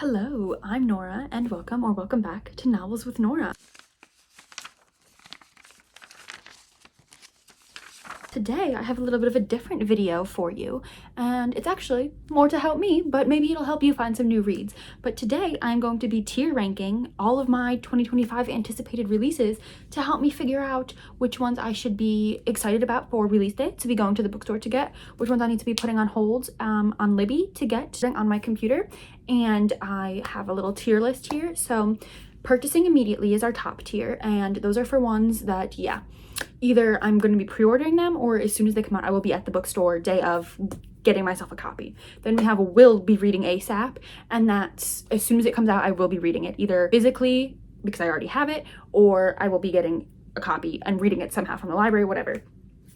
Hello, I'm Nora, and welcome back to Novels with Nora. Today, I have a little bit of a different video for you, and it's actually more to help me, but maybe it'll help you find some new reads. But today, I'm going to be tier ranking all of my 2025 anticipated releases to help me figure out which ones I should be excited about for release dates to be going to the bookstore to get, which ones I need to be putting on hold on Libby to get on my computer. And I have a little tier list here. So purchasing immediately is our top tier, and those are for ones that, either I'm going to be pre-ordering them, or as soon as they come out, I will be at the bookstore day of getting myself a copy. Then we have a will be reading ASAP, and that's as soon as it comes out, I will be reading it either physically because I already have it, or I will be getting a copy and reading it somehow from the library, whatever.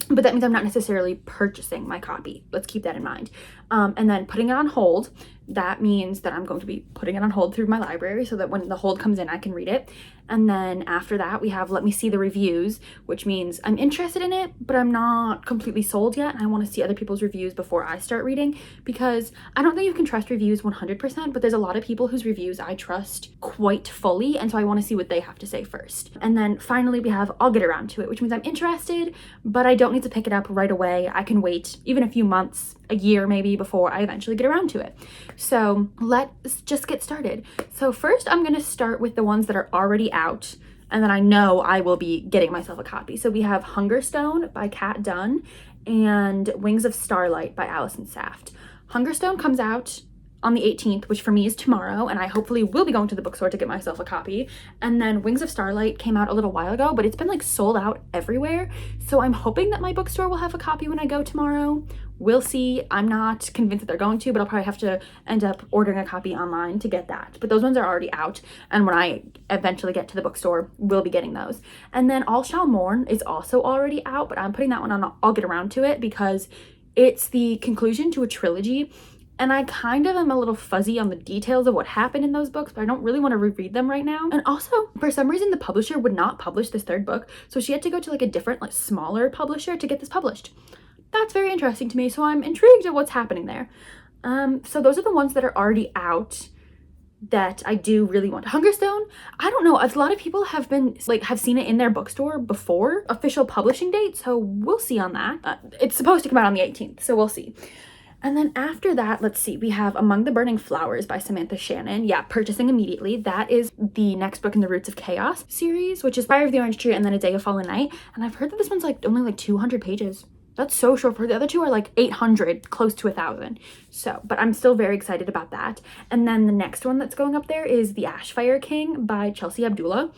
But that means I'm not necessarily purchasing my copy. Let's keep that in mind. And then putting it on hold, that means that I'm going to be putting it on hold through my library so that when the hold comes in, I can read it. And then after that, we have let me see the reviews, which means I'm interested in it, but I'm not completely sold yet. And I want to see other people's reviews before I start reading, because I don't think you can trust reviews 100%, but there's a lot of people whose reviews I trust quite fully. And so I want to see what they have to say first. And then finally, we have I'll get around to it, which means I'm interested, but I don't need to pick it up right away. I can wait even a few months, a year maybe, before I eventually get around to it. So let's just get started. So first I'm going to start with the ones that are already out and then I know I will be getting myself a copy. So we have Hungerstone by Kat Dunn and Wings of Starlight by Allison Saft. Hungerstone comes out on the 18th, which for me is tomorrow, and I hopefully will be going to the bookstore to get myself a copy. And then Wings of Starlight came out a little while ago, but it's been like sold out everywhere. So I'm hoping that my bookstore will have a copy when I go tomorrow. We'll see. I'm not convinced that they're going to, but I'll probably have to end up ordering a copy online to get that. But those ones are already out, and when I eventually get to the bookstore, we'll be getting those. And then All Shall Mourn is also already out, but I'm putting that one on I'll get around to it because it's the conclusion to a trilogy. And I kind of am a little fuzzy on the details of what happened in those books, but I don't really want to reread them right now. And also, for some reason, the publisher would not publish this third book, so she had to go to like a different, like smaller publisher to get this published. That's very interesting to me, so I'm intrigued at what's happening there. So those are the ones that are already out that I do really want. Hungerstone, I don't know, a lot of people have been have seen it in their bookstore before official publishing date, so we'll see on that. It's supposed to come out on the 18th, so we'll see. And then after that, let's see, we have Among the Burning Flowers by Samantha Shannon. Yeah, purchasing immediately. That is the next book in the Roots of Chaos series, which is Fire of the Orange Tree and then A Day of Fallen Night. And I've heard that this one's only 200 pages. That's so short. For the other two are 800, close to 1,000. So, but I'm still very excited about that. And then the next one that's going up there is The Ashfire King by Chelsea Abdullah.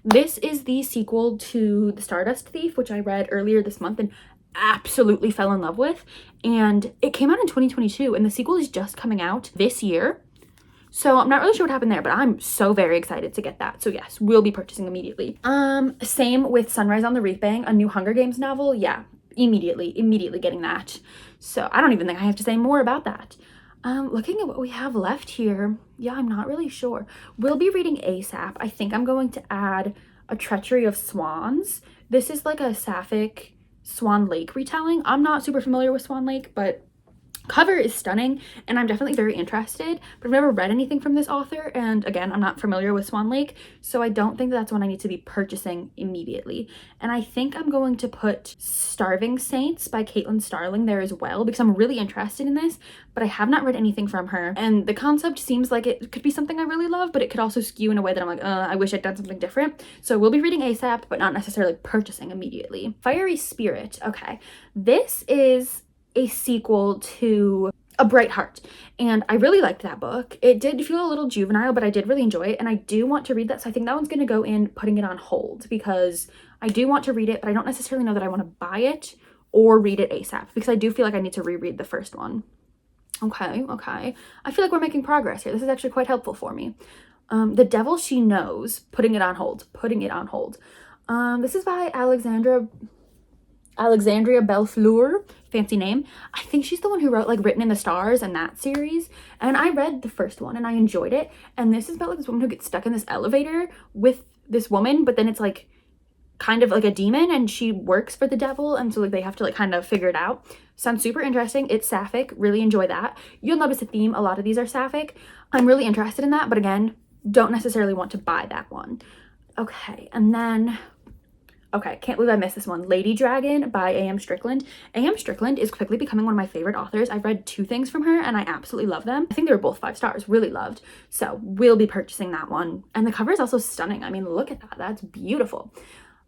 This is the sequel to The Stardust Thief, which I read earlier this month and absolutely fell in love with. And it came out in 2022 and the sequel is just coming out this year. So I'm not really sure what happened there, but I'm so very excited to get that. So yes, we'll be purchasing immediately. Same with Sunrise on the Reaping, a new Hunger Games novel. Yeah, immediately getting that. So I don't even think I have to say more about that. Looking at what we have left here, yeah, I'm not really sure. We'll be reading ASAP. I think I'm going to add A Treachery of Swans. This is like a sapphic Swan Lake retelling. I'm not super familiar with Swan Lake, but cover is stunning and I'm definitely very interested, but I've never read anything from this author, and again, I'm not familiar with Swan Lake, so I don't think that's one I need to be purchasing immediately. And I think I'm going to put Starving Saints by Caitlin Starling there as well, because I'm really interested in this, but I have not read anything from her, and the concept seems like it could be something I really love, but it could also skew in a way that I'm I wish I'd done something different. So we'll be reading ASAP, but not necessarily purchasing immediately. Fiery Spirit. Okay, this is a sequel to A Bright Heart, and I really liked that book. It did feel a little juvenile, but I did really enjoy it, and I do want to read that, so I think that one's going to go in putting it on hold, because I do want to read it, but I don't necessarily know that I want to buy it or read it ASAP, because I do feel like I need to reread the first one. Okay. I feel like we're making progress here. This is actually quite helpful for me. The Devil She Knows, putting it on hold. This is by Alexandria Bellefleur, fancy name. I think she's the one who wrote Written in the Stars and that series. And I read the first one and I enjoyed it. And this is about this woman who gets stuck in this elevator with this woman, but then it's kind of like a demon and she works for the devil, and so like they have to like kind of figure it out. Sounds super interesting. It's sapphic. Really enjoy that. You'll notice a theme. A lot of these are sapphic. I'm really interested in that, but again, don't necessarily want to buy that one. Okay, and then, okay, can't believe I missed this one. Lady Dragon by A.M. Strickland. A.M. Strickland is quickly becoming one of my favorite authors. I've read 2 things from her and I absolutely love them. I think they were both 5 stars, really loved. So we'll be purchasing that one. And the cover is also stunning. I mean, look at that. That's beautiful.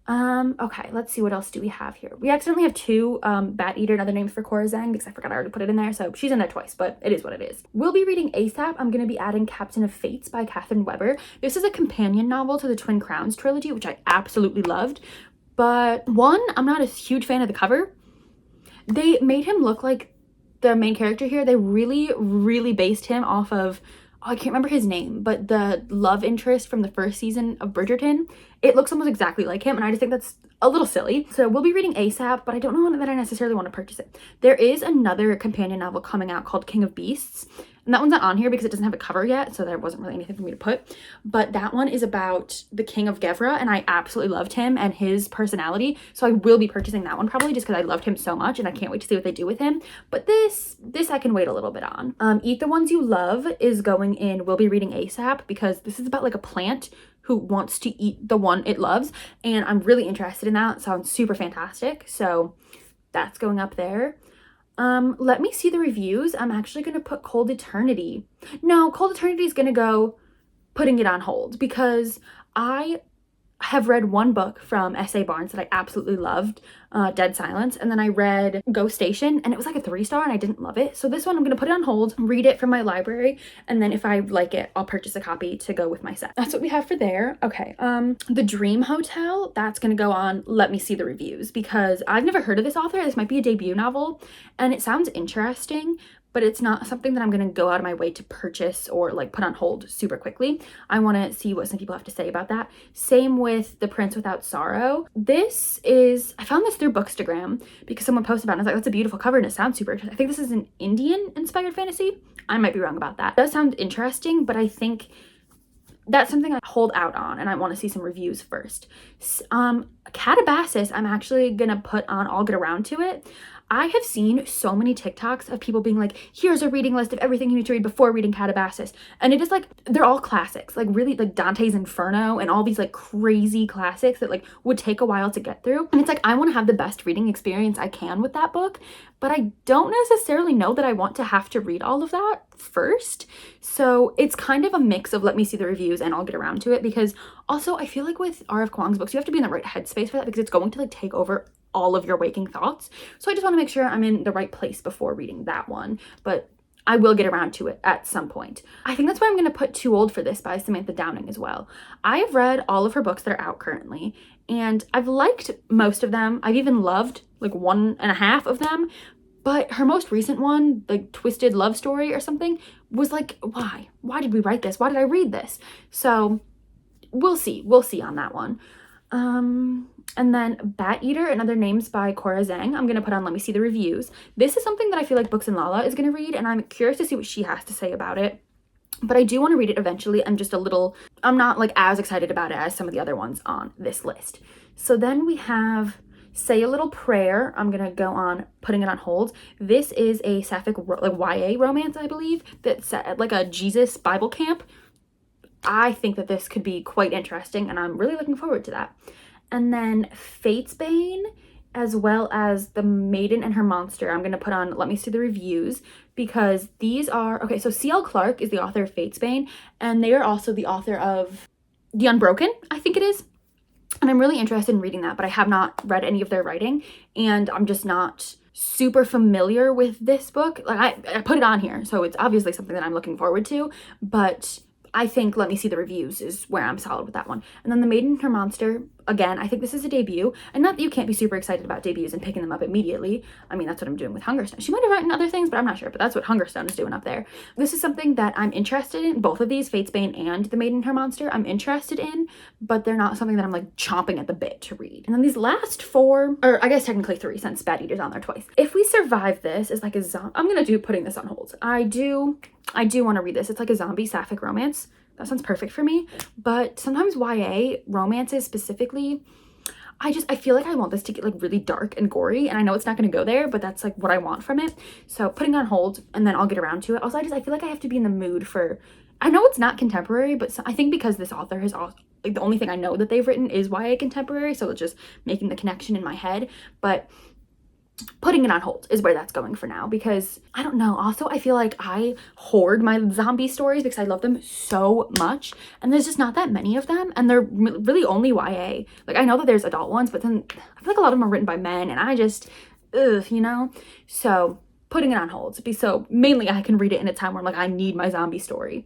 Okay, let's see, what else do we have here? We accidentally have 2 Bat Eater and Other Names for Cora Zhang because I forgot I already put it in there, so she's in there twice, but it is what it is. We'll be reading ASAP. I'm going to be adding Captain of Fates by Catherine Weber. This is a companion novel to the Twin Crowns trilogy, which I absolutely loved, but one, I'm not a huge fan of the cover. They made him look like the main character here. They really based him off of, I can't remember his name, but the love interest from the first season of Bridgerton. It looks almost exactly like him, and I just think that's a little silly. So we'll be reading ASAP, but I don't know that I necessarily want to purchase it. There is another companion novel coming out called King of Beasts, and that one's not on here because it doesn't have a cover yet, so there wasn't really anything for me to put. But that one is about the King of Gevra, and I absolutely loved him and his personality, so I will be purchasing that one probably just because I loved him so much, and I can't wait to see what they do with him. But this I can wait a little bit on. Eat the Ones You Love is going in. We'll be reading ASAP because this is about like a plant who wants to eat the one it loves, and I'm really interested in that. It sounds super fantastic, so that's going up there. Let me see the reviews. I'm actually gonna put Cold Eternity. No, Cold Eternity is gonna go putting it on hold because I have read one book from S.A. Barnes that I absolutely loved, Dead Silence, and then I read Ghost Station and it was like a 3-star and I didn't love it. So this one I'm gonna put it on hold, read it from my library, and then if I like it, I'll purchase a copy to go with my set. That's what we have for there. Okay, The Dream Hotel, that's gonna go on Let Me See the Reviews because I've never heard of this author. This might be a debut novel and it sounds interesting, but it's not something that I'm going to go out of my way to purchase or like put on hold super quickly. I want to see what some people have to say about that. Same with The Prince Without Sorrow. I found this through Bookstagram because someone posted about it and I was like, that's a beautiful cover and it sounds super interesting. I think this is an Indian inspired fantasy. I might be wrong about that. It does sound interesting, but I think that's something I hold out on and I want to see some reviews first. Catabasis, I'm actually going to put on I'll Get Around to It. I have seen so many TikToks of people being like, here's a reading list of everything you need to read before reading Catabasis. And it is like, they're all classics, like really like Dante's Inferno and all these like crazy classics that like would take a while to get through. And it's like, I want to have the best reading experience I can with that book, but I don't necessarily know that I want to have to read all of that first. So it's kind of a mix of let me see the reviews and I'll get around to it, because also I feel like with R.F. Kuang's books, you have to be in the right headspace for that because it's going to like take over all of your waking thoughts. So I just want to make sure I'm in the right place before reading that one, but I will get around to it at some point. I think that's why I'm going to put Too Old for This by Samantha Downing as well. I've read all of her books that are out currently, and I've liked most of them. I've even loved like 1.5 of them, but her most recent one, like Twisted Love Story or something, was like, why? Why did we write this? Why did I read this? So we'll see on that one. And then Bat Eater and Other Names by Cora Zhang, I'm going to put on Let Me See the Reviews. This is something that I feel like Books and Lala is going to read, and I'm curious to see what she has to say about it. But I do want to read it eventually. I'm not like as excited about it as some of the other ones on this list. So then we have Say a Little Prayer. I'm going to go on putting it on hold. This is a sapphic like YA romance, I believe, that's set at like a Jesus Bible camp. I think that this could be quite interesting, and I'm really looking forward to that. And then Fate's Bane, as well as The Maiden and Her Monster, I'm going to put on Let Me See the Reviews, because these are, okay, so C.L. Clarke is the author of Fate's Bane, and they are also the author of The Unbroken, I think it is. And I'm really interested in reading that, but I have not read any of their writing, and I'm just not super familiar with this book. Like I put it on here, so it's obviously something that I'm looking forward to, but I think Let Me See the Reviews is where I'm solid with that one. And then The Maiden and Her Monster, again, I think this is a debut. And not that you can't be super excited about debuts and picking them up immediately. I mean, that's what I'm doing with Hungerstone. She might have written other things, but I'm not sure. But that's what Hungerstone is doing up there. This is something that I'm interested in. Both of these, Fate's Bane and The Maiden and Her Monster, I'm interested in. But they're not something that I'm like chomping at the bit to read. And then these last 4, or I guess technically 3, since Bat Eater's on there twice. If We Survive This is like a zombie. I'm going to do putting this on hold. I do want to read this. It's like a zombie sapphic romance. That sounds perfect for me, but sometimes YA romances specifically, I feel like I want this to get like really dark and gory, and I know it's not going to go there, but that's like what I want from it. So putting it on hold, and then I'll get around to it. Also, I feel like I have to be in the mood for, I know it's not contemporary, but I think because this author has also, like, the only thing I know that they've written is YA contemporary, so it's just making the connection in my head. But putting it on hold is where that's going for now, because I don't know. Also, I feel like I hoard my zombie stories because I love them so much, and there's just not that many of them, and they're really only YA. Like, I know that there's adult ones, but then I feel like a lot of them are written by men, and I just, ugh, you know? So putting it on hold, so mainly I can read it in a time where I'm like, I need my zombie story.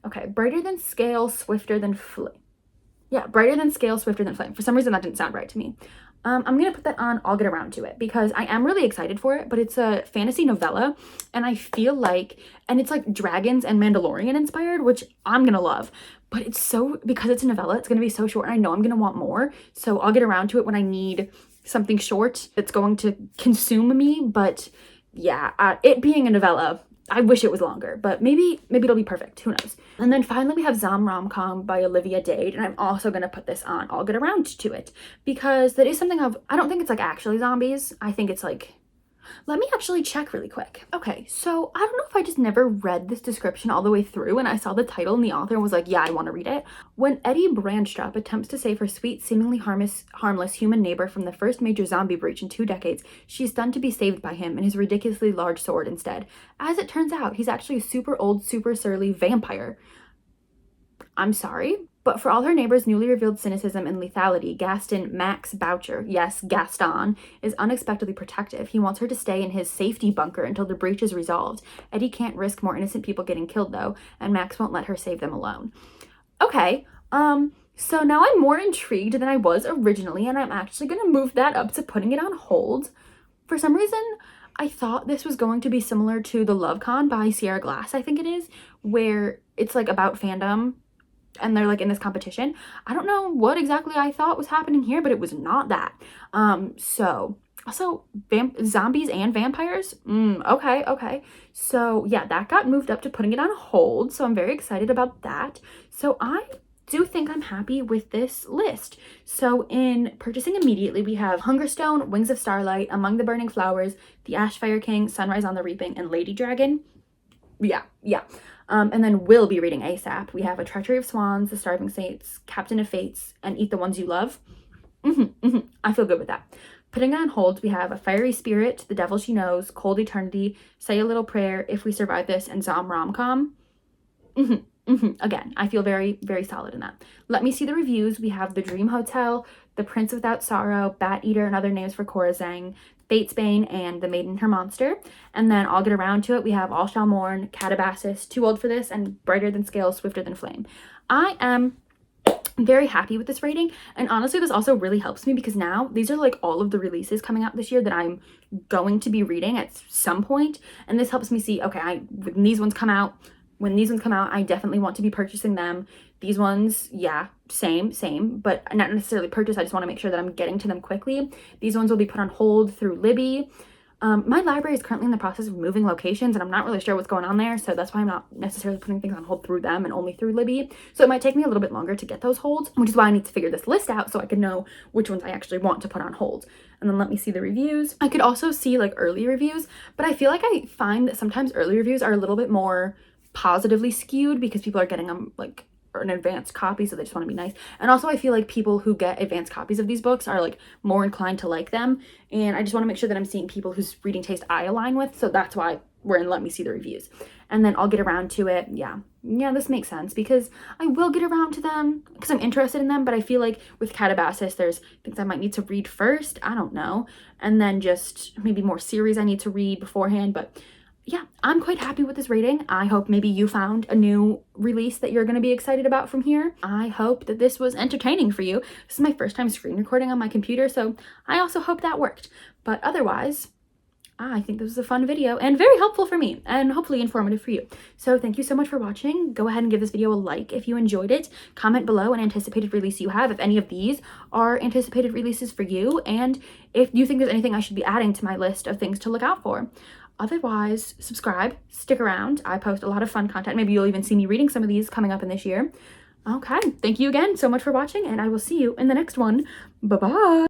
Okay, brighter than scale, swifter than flame. Yeah, brighter than scale, swifter than flame. For some reason that didn't sound right to me. I'm gonna put that on I'll get around to it, because I am really excited for it, but it's a fantasy novella, and I feel like, and it's like dragons and Mandalorian inspired, which I'm gonna love, but it's so, because it's a novella, it's gonna be so short, and I know I'm gonna want more, so I'll get around to it when I need something short that's going to consume me. But yeah, it being a novella, I wish it was longer, but maybe it'll be perfect. Who knows? And then finally we have Zom Rom-Com by Olivia Dade, and I'm also going to put this on I'll get around to it, because that is something I don't think it's like actually zombies. I think it's like, let me actually check really quick. Okay, so I don't know if I just never read this description all the way through, and I saw the title and the author and was like, yeah, I want to read it. When Eddie Brandstrup attempts to save her sweet, seemingly harmless human neighbor from the first major zombie breach in 2 decades, she's stunned to be saved by him and his ridiculously large sword instead. As it turns out, he's actually a super old, super surly vampire. I'm sorry, but for all her neighbor's newly revealed cynicism and lethality, Gaston Max Boucher, yes, Gaston, is unexpectedly protective. He wants her to stay in his safety bunker until the breach is resolved. Eddie can't risk more innocent people getting killed, though, and Max won't let her save them alone. Okay, so now I'm more intrigued than I was originally, and I'm actually going to move that up to putting it on hold. For some reason, I thought this was going to be similar to The Love Con by Sierra Glass, I think it is, where it's like about fandom, and they're like in this competition. I don't know what exactly I thought was happening here, but it was not that. So also zombies and vampires. Okay. So yeah, that got moved up to putting it on hold. So I'm very excited about that. So I do think I'm happy with this list. So in purchasing immediately, we have Hungerstone, Wings of Starlight, Among the Burning Flowers, The Ashfire King, Sunrise on the Reaping, and Lady Dragon. Yeah. And then we'll be reading ASAP. We have A Treachery of Swans, The Starving Saints, Captain of Fates, and Eat the Ones You Love. I feel good with that. Putting it on hold, we have A Fiery Spirit, The Devil She Knows, Cold Eternity, Say a Little Prayer, If We Survive This, and Zom Rom-Com. Again, I feel very, very solid in that. Let me see the reviews. We have The Dream Hotel, The Prince Without Sorrow, Bat Eater and Other Names for Corazang, Fatesbane, and The Maiden Her Monster. And then I'll get around to it. We have All Shall Mourn, Catabasis, Too Old for This, and Brighter Than Scale, Swifter Than Flame. I am very happy with this rating, and honestly this also really helps me because now these are like all of the releases coming out this year that I'm going to be reading at some point, and this helps me see, okay, when these ones come out, I definitely want to be purchasing them. These ones, yeah, same, but not necessarily purchase. I just want to make sure that I'm getting to them quickly. These ones will be put on hold through Libby. My library is currently in the process of moving locations, and I'm not really sure what's going on there, so that's why I'm not necessarily putting things on hold through them and only through Libby. So it might take me a little bit longer to get those holds, which is why I need to figure this list out so I can know which ones I actually want to put on hold. And then let me see the reviews. I could also see like early reviews, but I feel like I find that sometimes early reviews are a little bit more positively skewed because people are getting them like an advanced copy, so they just want to be nice. And also I feel like people who get advanced copies of these books are like more inclined to like them, and I just want to make sure that I'm seeing people whose reading taste I align with, so that's why we're in let me see the reviews. And then I'll get around to it. Yeah, this makes sense because I will get around to them because I'm interested in them, but I feel like with Catabasis there's things I might need to read first, I don't know, and then just maybe more series I need to read beforehand. But yeah, I'm quite happy with this rating. I hope maybe you found a new release that you're going to be excited about from here. I hope that this was entertaining for you. This is my first time screen recording on my computer, so I also hope that worked. But otherwise, I think this was a fun video and very helpful for me and hopefully informative for you. So thank you so much for watching. Go ahead and give this video a like if you enjoyed it. Comment below an anticipated release you have, if any of these are anticipated releases for you, and if you think there's anything I should be adding to my list of things to look out for. Otherwise, subscribe, stick around. I post a lot of fun content. Maybe you'll even see me reading some of these coming up in this year. Okay, thank you again so much for watching, and I will see you in the next one. Bye-bye.